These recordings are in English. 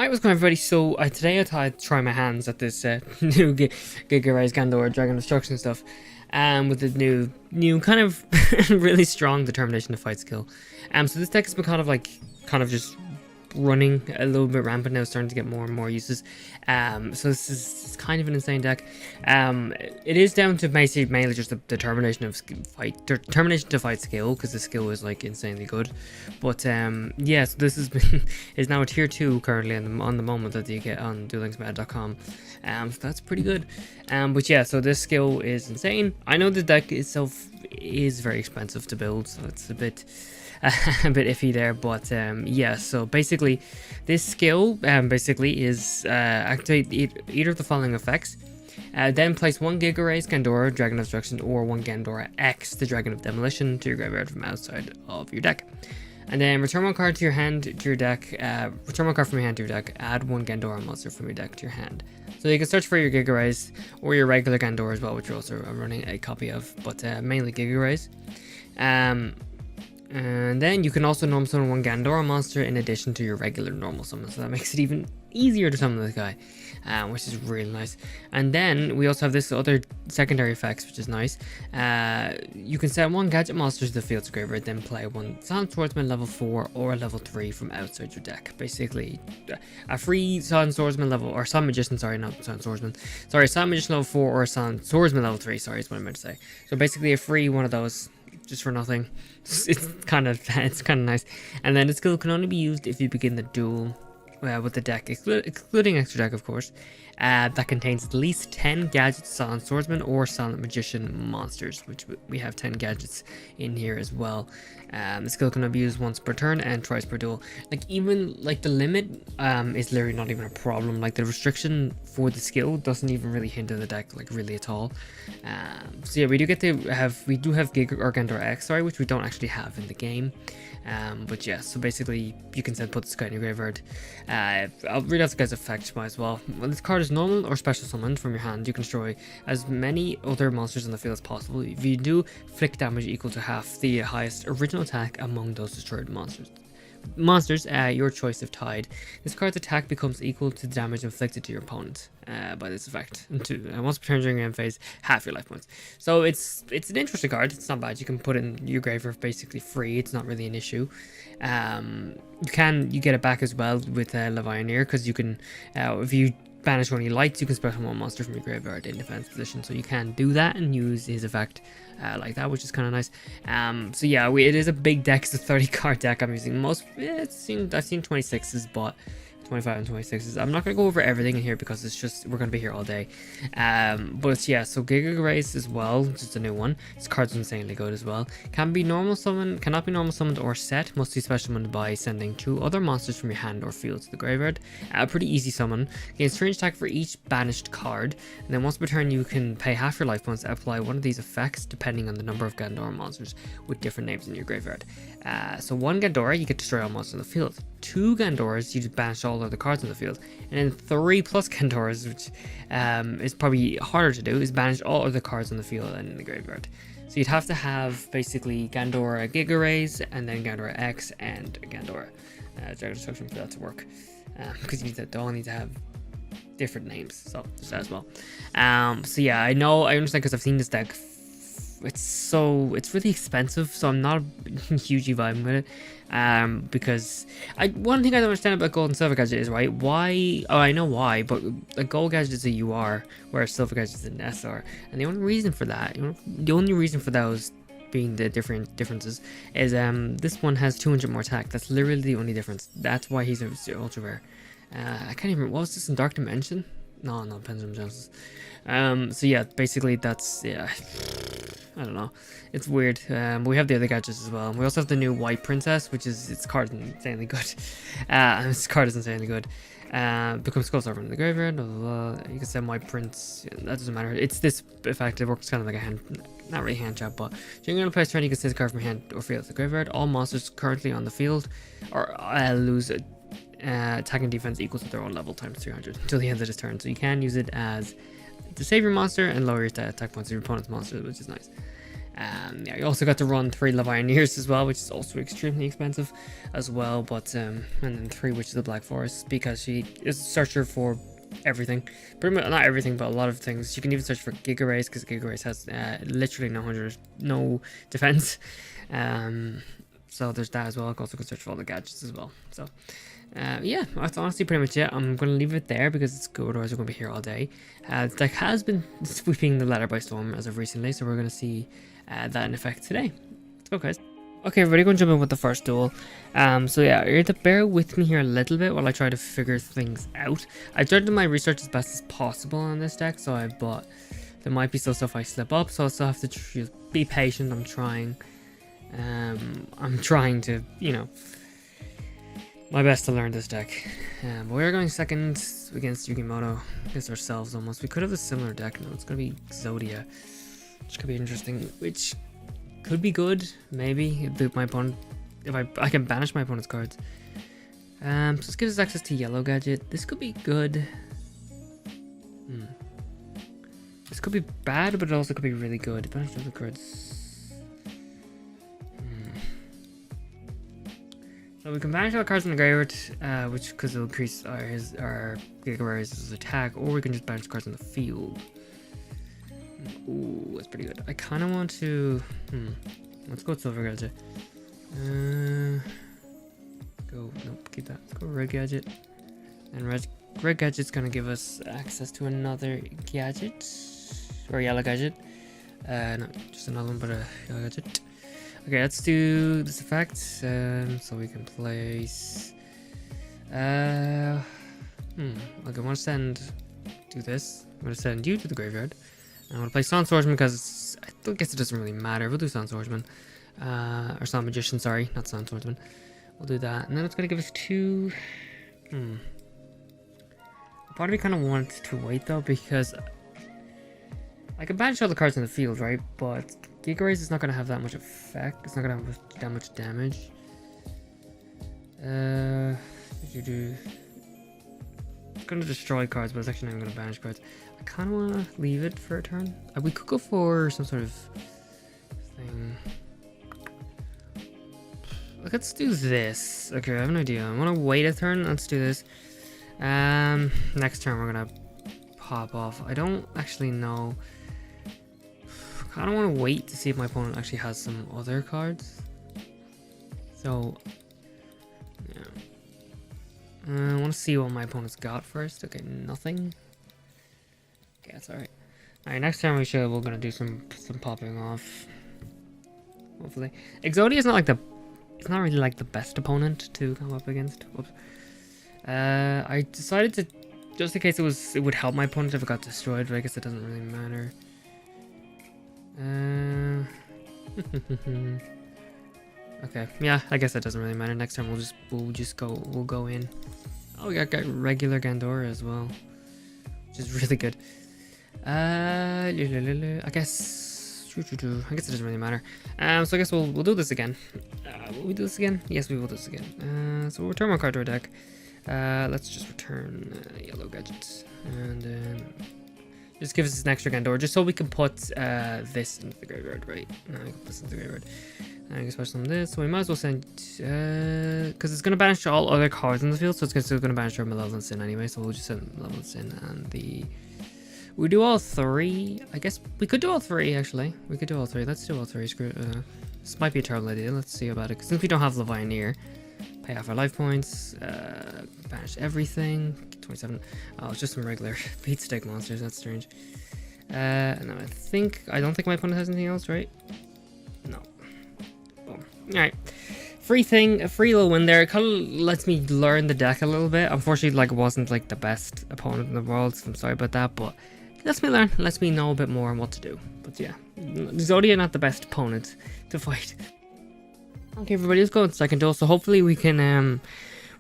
Hi, what's going on, everybody? So today I thought I'd try my hands at this new Gigarays Gandora Dragon Destruction stuff, with the new kind of really strong determination to fight skill. So this deck has been kind of just running a little bit rampant now, starting to get more and more uses. So this is kind of an insane deck. It is down to mainly just the determination to fight skill, because the skill is like insanely good. But yeah, so this is now a tier 2 currently on the moment that you get on duellingsmeta.com. So that's pretty good. But yeah, so this skill is insane. I know the deck itself is very expensive to build, so it's a bit iffy there, but yeah, so basically this skill is activate either of the following effects. Then place one Gigarays Gandora Dragon of Destruction or one Gandora X, the Dragon of Demolition, to your graveyard from outside of your deck. And then return one card to your hand to your deck. Return one card from your hand to your deck. Add one Gandora monster from your deck to your hand. So you can search for your Gigarays or your regular Gandora as well, which you're also running a copy of, but mainly Gigarays. And then you can also normal summon one Gandora monster in addition to your regular normal summon, so that makes it even easier to summon this guy, which is really nice. And then we also have this other secondary effects, which is nice. You can set one gadget monster to the field's graveyard, then play one Silent Swordsman level 4 or a level 3 from outside your deck. Basically, a free Silent Swordsman level, or Silent Magician, sorry, not Silent Swordsman. Sorry, Silent Magician level 4 or a Silent Swordsman level 3, sorry, is what I meant to say. So basically a free one of those, just for nothing. It's kind of nice. And then the skill can only be used if you begin the duel with the deck, excluding extra deck, of course, that contains at least 10 gadgets, Silent Swordsman or Silent Magician monsters, which we have 10 gadgets in here as well. The skill can be used once per turn and twice per duel. Even the limit is literally not even a problem. Like, the restriction for the skill doesn't even really hinder the deck really at all. So yeah, we do have Gandora X, sorry, which we don't actually have in the game. But yeah, so basically you can put this guy in your graveyard. I'll read out the guy's effect as well. When this card is normal or special summoned from your hand, you can destroy as many other monsters on the field as possible. If you do, inflict damage equal to half the highest original attack among those destroyed monsters. Your choice if tied. This card's attack becomes equal to the damage inflicted to your opponent by this effect. And once per turn during your end phase, half your life points. So it's an interesting card. It's not bad. You can put it in your graveyard basically free. It's not really an issue. You get it back as well with Levianeer, because you can if you banish one of your lights, you can special one monster from your graveyard in defense position. So you can do that and use his effect like that, which is kind of nice. So yeah, it is a big deck. It's a 30 card deck I'm using. I've seen 26s, but 25 and 26s. I'm not going to go over everything in here because we're going to be here all day. But yeah, so Gigarays as well, just a new one. This card's insanely good as well. Cannot be normal summoned or set. Must be special summoned by sending 2 other monsters from your hand or field to the graveyard. Pretty easy summon. Gains range attack for each banished card. And then once per turn, you can pay half your life points to apply one of these effects depending on the number of Gandora monsters with different names in your graveyard. So 1 Gandora, you get to destroy all monsters on the field. 2 Gandoras, you just banish all other cards on the field. And then 3 plus Gandoras, which is probably harder to do, is banish all other cards on the field and in the graveyard. So you'd have to have basically Gandora Gigarays, and then Gandora X and Gandora Dragon Destruction for that to work. Because they all need to have different names, so just that as well. So yeah, I understand, because I've seen this deck. It's really expensive, so I'm not hugely vibing with it. Because one thing I don't understand about gold and silver gadget is, right, why? Oh, I know why, but a gold gadget is a UR, whereas silver gadget is an SR, and the only reason for those being the differences is this one has 200 more attack. That's literally the only difference. That's why he's ultra rare. I can't even remember, what was this in Dark Dimension? No, Pendulum Genesis. So yeah, basically that's, yeah, I don't know, it's weird. We have the other gadgets as well. We also have the new White Princess, which is, its card is insanely good. Becomes Skull Servant in the graveyard, blah, blah, blah. You can send White Prince, that doesn't matter. It's this effect, it works kind of like a hand, not really hand trap, but during your place turn, you can send a card from your hand or field to the graveyard. All monsters currently on the field lose attack and defense equal to their own level times 300 until the end of this turn. So you can use it as to save your monster and lower your attack points of your opponent's monster, which is nice. Yeah, you also got to run 3 Levianeers as well, which is also extremely expensive as well. But and then 3 Witches of the Black Forest, because she is a searcher for everything, pretty much, not everything, but a lot of things. You can even search for Gigarays, because Gigarays has literally no defense. So there's that as well. I also can search for all the gadgets as well. So yeah, that's honestly pretty much it. I'm going to leave it there because it's good, otherwise we're going to be here all day. The deck has been sweeping the ladder by storm as of recently, so we're going to see that in effect today. Let's go, guys. Okay, everybody, going to jump in with the first duel. So yeah, you have to bear with me here a little bit while I try to figure things out. I tried to do my research as best as possible on this deck, but there might be still stuff I slip up, so I still have to be patient. I'm trying to, you know, my best to learn this deck. But we are going second against Yugimoto, against ourselves almost. We could have a similar deck now. It's going to be Exodia, which could be interesting, which could be good, maybe, if my opponent, if I can banish my opponent's cards. So this gives us access to yellow gadget. This could be good. This could be bad, but it also could be really good. Banish other cards. So we can banish all the cards in the graveyard, which because it'll increase our Gigarays' attack, or we can just banish cards in the field. Ooh, that's pretty good. I kind of want to. Let's go with silver gadget. Nope, keep that. Let's go red gadget. And red gadget's gonna give us access to another gadget, or yellow gadget. Not just another one, but a yellow gadget. Okay, let's do this effect. So we can place. Okay, I want to do this. I'm gonna send you to the graveyard. I'm gonna play Sound Swordsman because I guess it doesn't really matter. We'll do Sound Swordsman. Or Sound Magician, sorry, not Sound Swordsman. We'll do that. And then it's gonna give us 2. Part of me kind of wants to wait though, because I can banish all the cards in the field, right? But Gigarays is not gonna have that much effect. It's not gonna have that much damage. It's gonna destroy cards, but it's actually not gonna banish cards. I kind of want to leave it for a turn. We could go for some sort of thing. Let's do this. Okay, I have an idea. I want to wait a turn. Let's do this. Next turn we're gonna pop off. I don't actually know. I kind of want to wait to see if my opponent actually has some other cards. So yeah, I want to see what my opponent's got first. Okay, nothing. Okay, that's alright. Alright, next time we're gonna do some popping off. Hopefully. Exodia is not like it's not really like the best opponent to come up against. Whoops. I decided to, just in case it would help my opponent if it got destroyed, but I guess it doesn't really matter. Okay, yeah, I guess that doesn't really matter. Next time we'll go in. Oh, we got regular Gandora as well, which is really good. I guess it doesn't really matter. So I guess we'll do this again. Will we do this again? Yes, we will do this again. So we'll return one card to our deck. Let's just return yellow gadgets, and then just give us an extra Gandora, just so we can put this into the graveyard, right? No, I can put this into the graveyard. I can special summon this, so we might as well send, because it's going to banish all other cards in the field, so it's still going to banish our Malevolent Sin anyway, so we'll just send Malevolent Sin and the... We do all 3. I guess we could do all 3, actually. We could do all 3. Let's do all 3. Screw this might be a terrible idea. Let's see about it. Since we don't have Levianeer, pay off our life points, banish everything. 27. Oh, it's just some regular beat stick monsters. That's strange. And then I don't think my opponent has anything else, right? No. Boom. Alright. Free thing, a free little win there. It kind of lets me learn the deck a little bit. Unfortunately, like, it wasn't like the best opponent in the world, so I'm sorry about that, but lets me learn, lets me know a bit more on what to do. But yeah, Exodia not the best opponent to fight. Okay, everybody, let's go in second duel. So hopefully we can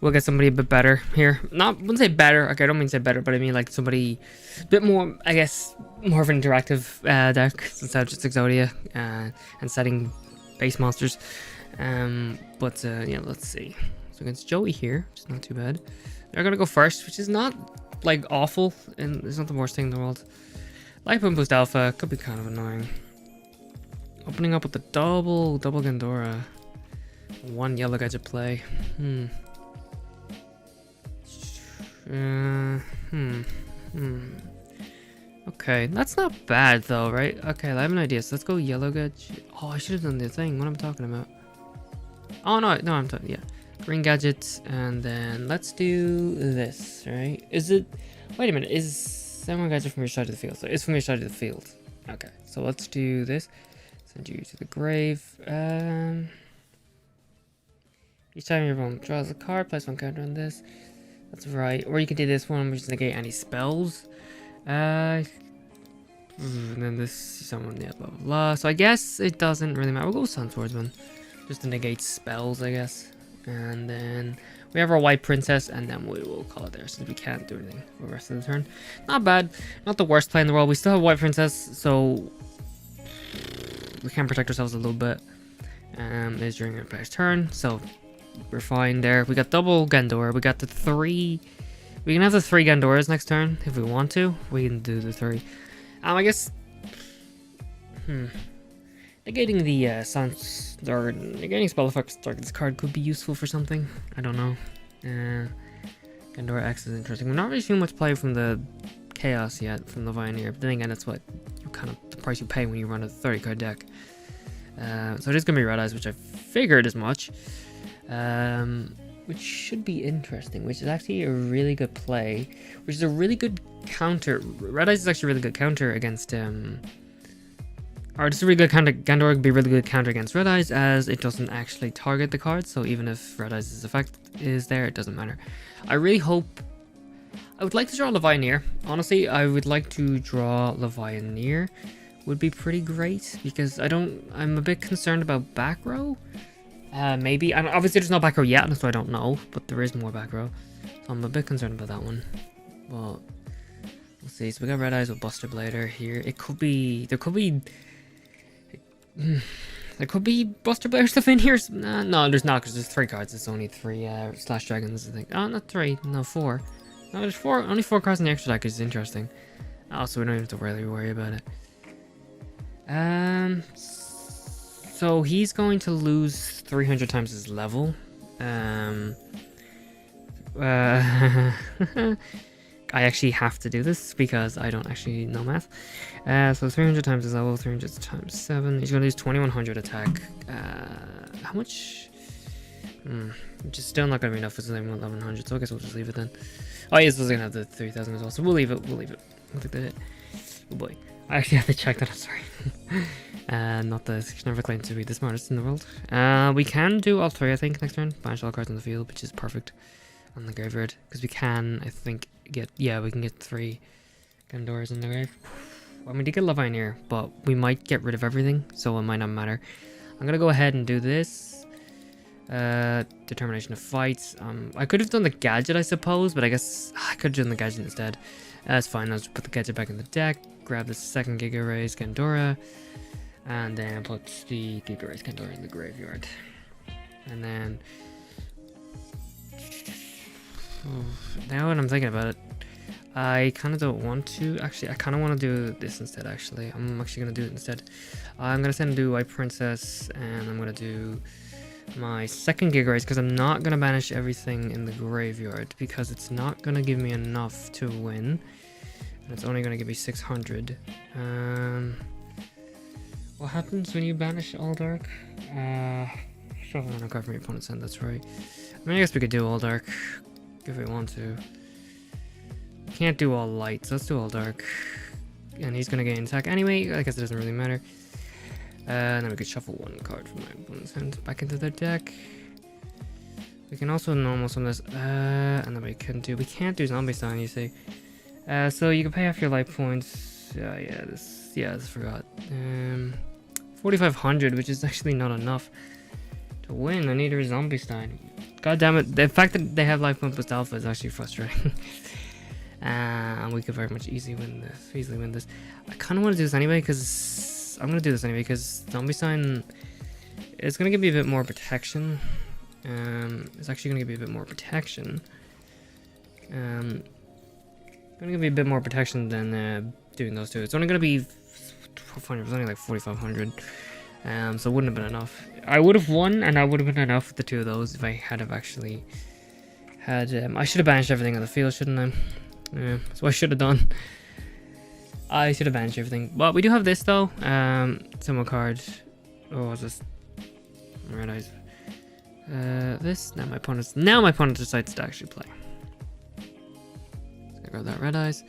we'll get somebody a bit better here. I wouldn't say better. Okay, I don't mean to say better, but I mean like somebody a bit more, I guess, more of an interactive deck instead of just Exodia and setting base monsters. Yeah, let's see. So against Joey here, which is not too bad. They're gonna go first, which is not like awful, and it's not the worst thing in the world. Life Boost Alpha could be kind of annoying. Opening up with the double Gandora. One yellow gadget play. Okay, that's not bad though, right? Okay, I have an idea. So let's go yellow gadget. Oh, I should have done the thing. What am I talking about? Oh no, I'm talking. Yeah, green gadgets, and then let's do this. Right? Is it? Wait a minute. Is someone gadget from your side of the field? So it's from your side of the field. Okay, so let's do this. Send you to the grave. Each time your opponent draws a card, place one counter on this. That's right. Or you can do this one, which is negate any spells. And then this someone, yeah, blah blah blah. So I guess it doesn't really matter. We'll go Sun Swordsman, just to negate spells, I guess. And then we have our White Princess, and then we will call it there since we can't do anything for the rest of the turn. Not bad, not the worst play in the world. We still have White Princess, so we can protect ourselves a little bit. Is during our player's turn, so we're fine there. We got double Gandora. We got the 3. We can have the 3 Gandoras next turn if we want to. We can do the 3. I guess. Negating the or negating spell effects target this card could be useful for something. I don't know. Gandora X is interesting. We're not really seeing much play from the Chaos yet from the Pioneer, but then again, that's what you kind of the price you pay when you run a 30 card deck. So it is gonna be Red Eyes, which I figured as much. Which should be interesting, which is actually a really good play, which is a really good counter. Red Eyes is actually a really good counter against, or just a really good counter. Gandora would be a really good counter against Red Eyes, as it doesn't actually target the card, so even if Red Eyes' effect is there, it doesn't matter. I really hope, I would like to draw Levianeer. Honestly, I would like to draw Levianeer. Would be pretty great, because I'm a bit concerned about back row. Maybe, and obviously there's no back row yet, so I don't know, but there is more back row. So I'm a bit concerned about that one. But we'll see. So we got Red Eyes with Buster Blader here. There could be Buster Blader stuff in here. No, there's not, because there's 3 cards. It's only 3 Slash Dragons, I think. Oh, not 3, no, 4. No, there's 4, only 4 cards in the extra deck, which is interesting. Also, we don't even have to really worry about it. So he's going to lose 300 times his level. I actually have to do this because I don't actually know math. So 300 times his level, 300 times 7. He's going to lose 2100 attack. How much? Which is still not going to be enough. It's only 1100, so I guess we'll just leave it then. Oh, he is going to have the 3000 as well, so we'll leave it. We'll take that hit. Oh boy. I actually have to check that, I'm sorry. Not that I never claimed to be the smartest in the world. We can do all 3, I think, next turn. Banish all cards on the field, which is perfect on the graveyard. Because we can, I think, we can get 3 Gandoras in the grave. Well, we did get Levianeer, but we might get rid of everything, so it might not matter. I'm going to go ahead and do this. Determination of Fights. I could have done the gadget, I suppose, but I guess I could have done the gadget instead. That's fine, I'll just put the gadget back in the deck. Grab the second Gigarays Gandora, and then put the Gigarays Gandora in the graveyard. And then, now when I'm thinking about it, I kind of don't want to. Actually, I kind of want to do this instead. Actually, I'm actually gonna do it instead. I'm gonna send do White Princess, and I'm gonna do my second Gigarays because I'm not gonna banish everything in the graveyard because it's not gonna give me enough to win. It's only going to give me 600. What happens when you banish all dark? Shuffle on a card from your opponent's hand, that's right. I mean, I guess we could do all dark if we want to. Can't do all light, so let's do all dark. And he's going to gain attack anyway, I guess it doesn't really matter. And then we could shuffle 1 card from my opponent's hand back into their deck. We can also normal summon this, and then we can't do Zombie Sign, you see. So you can pay off your life points. This forgot. 4,500, which is actually not enough to win. I need a Zombie Stein. God damn it! The fact that they have life point plus alpha is actually frustrating. And we could very much easily win this. I kind of want to do this anyway because I'm gonna do this anyway because Zombie Sign is gonna give me a bit more protection. It's actually gonna give me a bit more protection. Gonna give me a bit more protection than doing those 2. It's only gonna be, it's only like 4,500. So it wouldn't have been enough. I would have won, and I would have been enough with the two of those if I had have actually had. I should have banished everything on the field, shouldn't I? Yeah, that's what I should have done. I should have banished everything. But we do have this though. Summon card. Oh, what's this? Red eyes. This. Now my opponent decides to actually play. So I got that red eyes.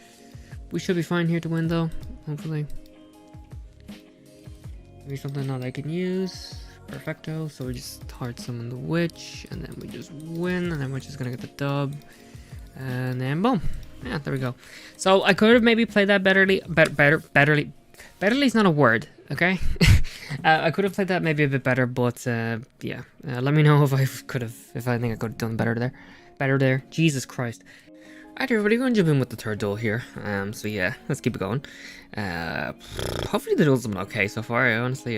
We should be fine here to win though. Hopefully. Maybe something that I can use. Perfecto. So we just hard summon the witch, and then we just win, and then we're just gonna get the dub, and then boom. Yeah, there we go. So I could have maybe played that betterly. Betterly is not a word, okay? I could have played that maybe a bit better, but yeah. Let me know if I think I could have done better there. Jesus Christ. Alright everybody, we're going to jump in with the third duel here. So yeah, let's keep it going. Hopefully the duels have been okay so far. I honestly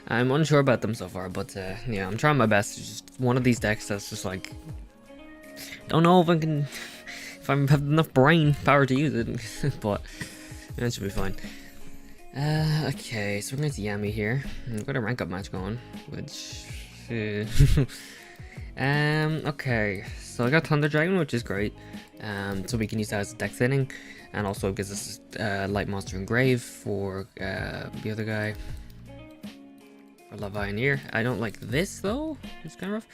I'm unsure about them so far, but yeah, I'm trying my best. It's just one of these decks that's just like, don't know if I have enough brain power to use it, but it should be fine. Okay, so we're going to Yami here. We've got a rank up match going, which okay, so I got Thunder Dragon, which is great. So we can use that as a deck thinning, and also it gives us Light Monster Engrave for the other guy. For Levianeer. I don't like this though. It's kind of rough.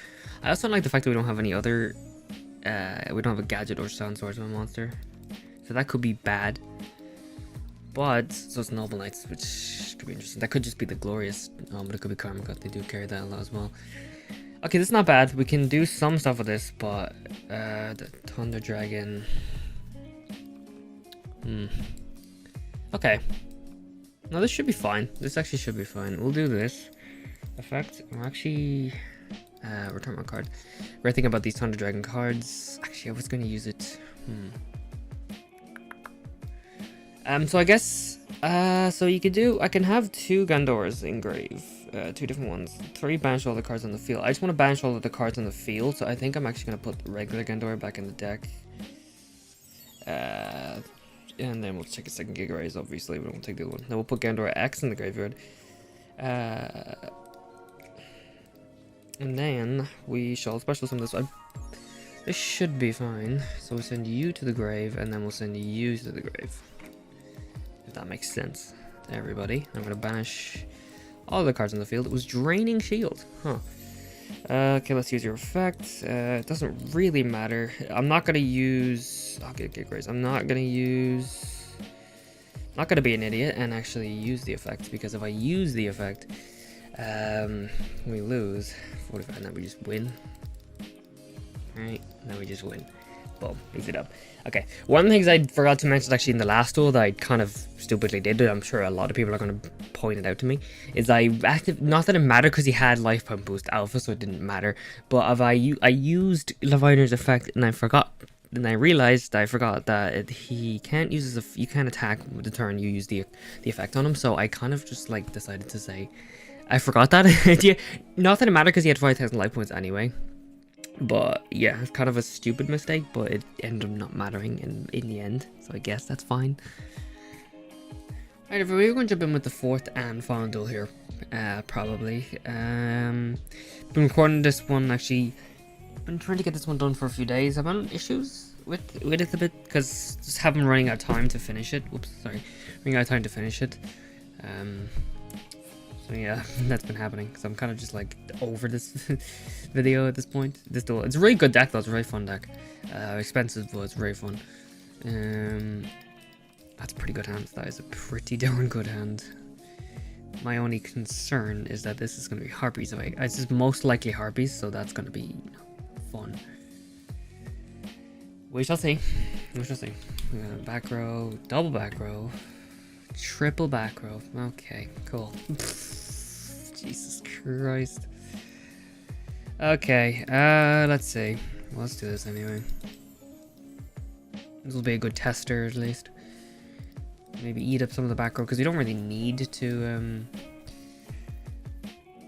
I also don't like the fact that we don't have any other. We don't have a gadget or sound source of a monster, so that could be bad. But so it's Noble Knights, which could be interesting. That could just be the Glorious, but it could be Karma Cut. They do carry that a lot as well. Okay, this is not bad. We can do some stuff with this, but the Thunder Dragon. Okay. No, this should be fine. This actually should be fine. We'll do this effect. We're actually return my card. We're thinking about these Thunder Dragon cards. Actually, I was going to use it. So I guess so you could do. I can have 2 Gandoras engrave. 2 different ones. 3 banish all the cards on the field. I just want to banish all of the cards on the field, so I think I'm actually going to put the regular Gandora back in the deck. And then we'll check a second Gigarays, obviously. We won't take the other one. Then we'll put Gandora X in the graveyard. And then we shall special summon this one. This should be fine. So we'll send you to the grave, and then we'll send you to the grave. If that makes sense to everybody. I'm going to banish all the cards on the field. It was Draining Shield. Huh. Okay, let's use your effect. It doesn't really matter. I'm not going to use... I'll get Gigarays. I'm not going to use... not going to be an idiot and actually use the effect, because if I use the effect, we lose 45, and then we just win. Alright, now we just win. Boom, ease it up. Okay, one of the things I forgot to mention actually in the last duel that I kind of stupidly did, I'm sure a lot of people are going to point it out to me, is I not that it mattered because he had Life Point Boost Alpha, so it didn't matter, but if I used Levianeer's effect and I forgot, and I realized I forgot that he can't use his, you can't attack with the turn you use the effect on him, so I kind of just like decided to say, I forgot that idea. Not that it mattered because he had 5,000 life points anyway. But yeah, it's kind of a stupid mistake, but it ended up not mattering in the end. So I guess that's fine. Alright, everybody, we're going to jump in with the 4th and final duel here. Probably. Been recording this one actually. Been trying to get this one done for a few days. I've had issues with it a bit because just haven't running out of time to finish it. Whoops, sorry, running out of time to finish it. So yeah, that's been happening. So I'm kind of just like over this video at this point. This duel, it's a really good deck though. It's a very fun deck. Expensive, but it's very fun. That's a pretty good hand. That is a pretty darn good hand. My only concern is that this is going to be Harpies. It's just most likely Harpies, so that's going to be fun. We shall see. We shall see. We got back row, double back row, triple back row. Okay, cool. Jesus Christ. Okay, let's see. Well, let's do this anyway. This will be a good tester at least. Maybe eat up some of the back row because we don't really need to.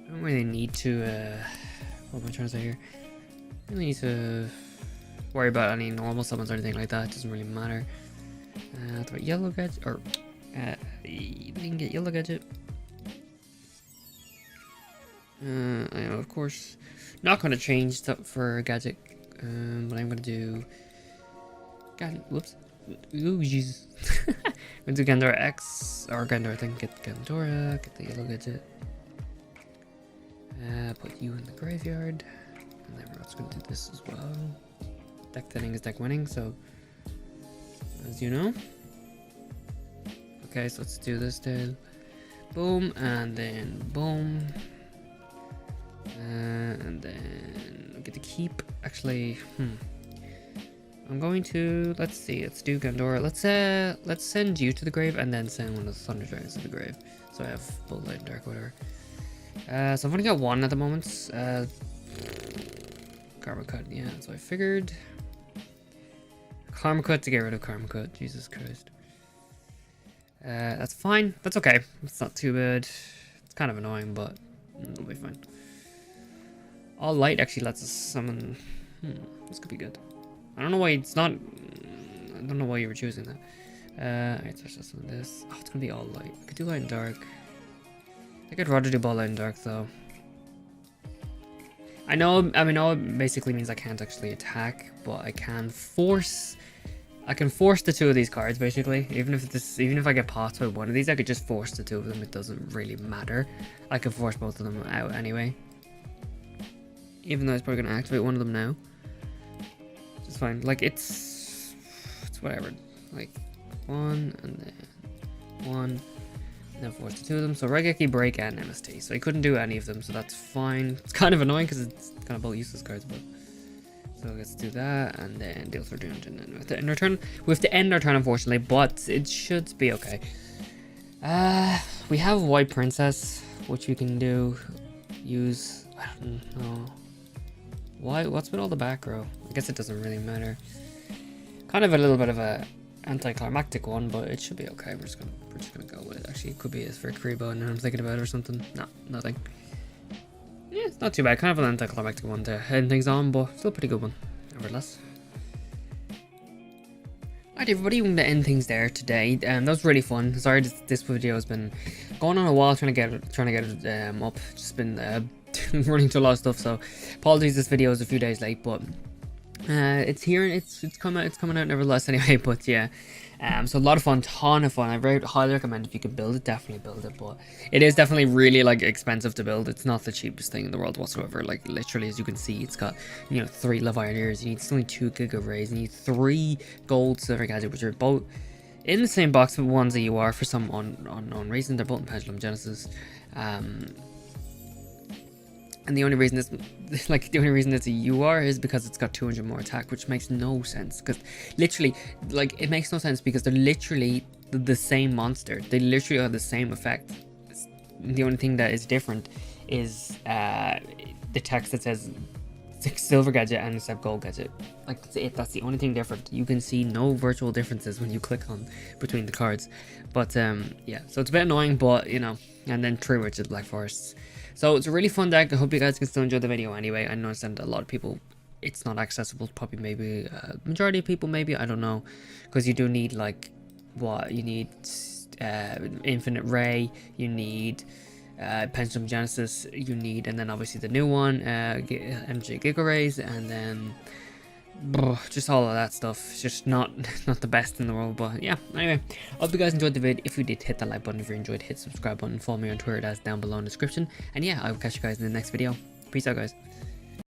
What am I trying to say here? Really need to worry about any normal summons or anything like that. It doesn't really matter. Throw yellow gadget or we can get yellow gadget. I know, of course, not going to change that for gadget, but I'm going to do whoops. Ooh, Jesus. I'm going to do Gandora X, or Gandora thing, get Gandora, get the yellow gadget. Put you in the graveyard, and then we're also going to do this as well. Deck thinning is deck winning, so as you know. Okay, so let's do this then. Boom, and then boom. And then I get to keep. Actually, I'm going to, let's see, let's do Gandora. Let's send you to the grave and then send one of the Thunder Dragons to the grave. So I have both light and dark, whatever. So I've only got one at the moment. Karma Cut, yeah, so I figured. Karma Cut to get rid of Karma Cut, Jesus Christ. That's fine, that's okay. It's not too bad. It's kind of annoying, but it'll be fine. All light actually lets us summon. This could be good. I don't know why it's not. I don't know why you were choosing that. Alright, so let's summon this. Oh, it's gonna be all light. I could do light and dark. I think I'd rather do ball light and dark though. I know it basically means I can't actually attack, but I can force. I can force the two of these cards basically. Even if I get past by one of these, I could just force the two of them. It doesn't really matter. I could force both of them out anyway. Even though it's probably gonna activate one of them now. It's fine. Like it's whatever. Like one and then one. And then force the two of them. So Raigeki, Break, and MST. So I couldn't do any of them, so that's fine. It's kind of annoying because it's kind of both useless cards, but so let's do that and then deal for damage and then we have to end our turn unfortunately, but it should be okay. We have White Princess, which we can do. Use, I don't know. What's with all the back row? I guess it doesn't really matter. Kind of a little bit of a anticlimactic one, but it should be okay. We're just gonna go with it. Actually, it could be for Karibo and I'm thinking about it or something. No, nothing. Yeah, it's not too bad. Kind of an anticlimactic one to end things on, but still a pretty good one, nevertheless. Alright everybody, we're going to end things there today. That was really fun. Sorry this video has been going on a while trying to get it up. Just been running through a lot of stuff, so apologies this video is a few days late, but it's here, it's coming out nevertheless anyway. But yeah, so a lot of fun, ton of fun. I very highly recommend if you can build it, definitely build it, but it is definitely really like expensive to build. It's not the cheapest thing in the world whatsoever. Like literally, as you can see, it's got, you know, 3 Leviators, you need only 2 Gigarays, you need 3 gold silver gadget, which are both in the same box with ones that you are for some unknown reason. They're both in Pendulum Genesis. And the only reason it's a UR is because it's got 200 more attack, which makes no sense. Because literally, like, it makes no sense because they're literally the same monster. They literally are the same effect. The only thing that is different is the text that says 6 silver gadget and instead gold gadget. Like, that's it. That's the only thing different. You can see no virtual differences when you click on between the cards. But yeah, so it's a bit annoying, but you know. And then 3 Richard Black Forests. So it's a really fun deck. I hope you guys can still enjoy the video anyway. I understand a lot of people, it's not accessible. Probably maybe majority of people maybe, I don't know, because you do need like what you need, Infinite Ray, you need Pendulum Genesis, you need, and then obviously the new one, MJ Gigarays, and then just all of that stuff. It's just not the best in the world, but yeah. Anyway, I hope you guys enjoyed the video. If you did, hit that like button. If you enjoyed, hit subscribe button. Follow me on Twitter, that's down below in the description. And yeah, I will catch you guys in the next video. Peace out, guys.